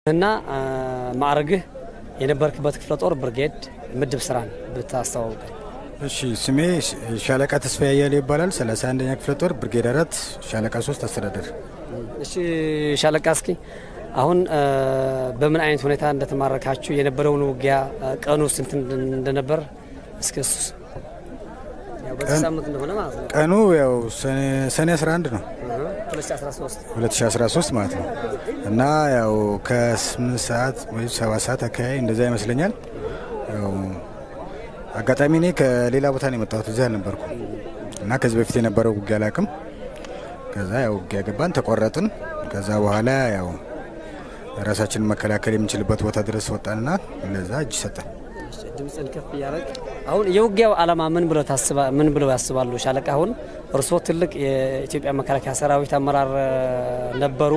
እና ማዕረግህ የነበርክበት ክፍለ ጦር ብርጌድ ምድብ ስራን ብታስተዋውቅ። እሺ ስሜ ሻለቃ ተስፋዬ አያሌው ይባላል። 31ኛ ክፍለ ጦር ብርጌድ 4 ሻለቃ 3 አስተዳደር። እሺ ሻለቃ እስኪ አሁን በምን አይነት ሁኔታ እንደተማረካችሁ የነበረውን ውጊያ ቀኑ ስንት እንደነበር እስከሱ ያው በሳምንት እንደሆነ ማለት ነው። ቀኑ ያው ሰኔ 11 ነው 2013 ማለት ነው። እና ያው ከ8 ሰዓት ወይ 7 ሰዓት አካባቢ እንደዛ ይመስለኛል። ያው አጋጣሚ እኔ ከሌላ ቦታ ነው የመጣሁት፣ እዚህ አልነበርኩ እና ከዚህ በፊት የነበረው ውጊያ አላውቅም። ከዛ ያው ውጊያ ገባን፣ ተቆረጥን። ከዛ በኋላ ያው ራሳችንን መከላከል የምንችልበት ቦታ ድረስ ወጣንና ለዛ እጅ ሰጠን። ድምጽን ከፍ ያረግ። አሁን የውጊያው ዓላማ ምን ብለው ያስባሉ ሻለቃ? አሁን እርስዎ ትልቅ የኢትዮጵያ መከላከያ ሰራዊት አመራር ነበሩ።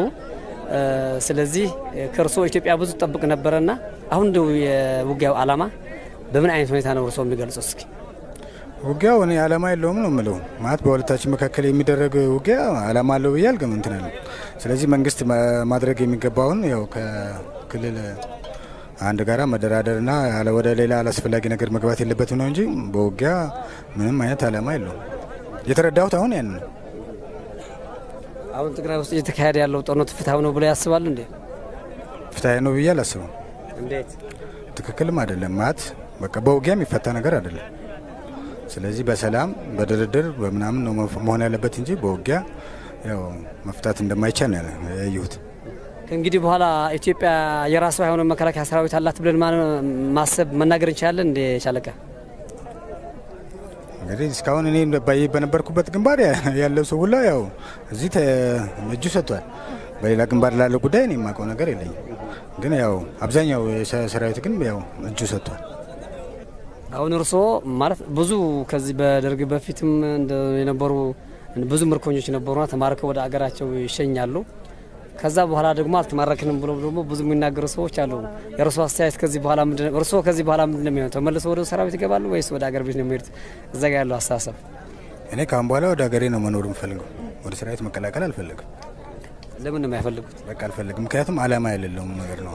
ስለዚህ ከእርስዎ ኢትዮጵያ ብዙ ጠብቅ ነበርና አሁን የውጊያው ዓላማ በምን አይነት ሁኔታ ነው እርስዎ የሚገልጹት? እስኪ ውጊያው እኔ ዓላማ የለውም ነው የምለው። ማለት በሁለታችን መካከል የሚደረግ ውጊያ ዓላማ አለው ብዬ አልገምትም። ስለዚህ መንግስት ማድረግ የሚገባውን ያው ከክልል አንድ ጋራ መደራደርና ወደ ሌላ አላስፈላጊ ነገር መግባት የለበትም ነው እንጂ በውጊያ ምንም አይነት ዓላማ የለውም። የተረዳሁት አሁን ያን ነው። አሁን ትግራይ ውስጥ እየተካሄደ ያለው ጦርነት ፍትሃዊ ነው ብለው ያስባሉ እንዴ? ፍትሃዊ ነው ብዬ አላስብም። እንዴት? ትክክልም አይደለም። ማለት በቃ በውጊያ የሚፈታ ነገር አይደለም። ስለዚህ በሰላም በድርድር በምናምን ነው መሆን ያለበት እንጂ በውጊያ ያው መፍታት እንደማይቻል ነው ያየሁት። ከእንግዲህ በኋላ ኢትዮጵያ የራሷ የሆነ መከላከያ ሰራዊት አላት ብለን ማሰብ መናገር እንችላለን እንዴ ሻለቃ? እንግዲህ እስካሁን እኔ በነበርኩበት ግንባር ያለው ሰው ሁላ ያው እዚህ እጁ ሰጥቷል። በሌላ ግንባር ላለው ጉዳይ እኔ የማውቀው ነገር የለኝም። ግን ያው አብዛኛው ሰራዊት ግን ያው እጁ ሰጥቷል። አሁን እርስዎ ማለት ብዙ ከዚህ በደርግ በፊትም የነበሩ ብዙ ምርኮኞች ነበሩና ተማርከው ወደ አገራቸው ይሸኛሉ። ከዛ በኋላ ደግሞ አልተማረክንም ብሎ ደግሞ ብዙ የሚናገሩ ሰዎች አሉ። የእርስዎ አስተያየት ከዚህ በኋላ ምንድነው? እርስዎ ከዚህ በኋላ ምንድነው የሚሆነው? ተመልሰው ወደ ሰራዊት ይገባሉ ወይስ ወደ አገር ቤት ነው የሚሄዱት? እዛ ጋር ያለው አስተሳሰብ። እኔ ካሁን በኋላ ወደ አገሬ ነው መኖር የምፈልገው። ወደ ሰራዊት መቀላቀል አልፈልግም። ለምን ነው የማይፈልጉት? በቃ አልፈልግም። ምክንያቱም ዓላማ የሌለውም ነገር ነው።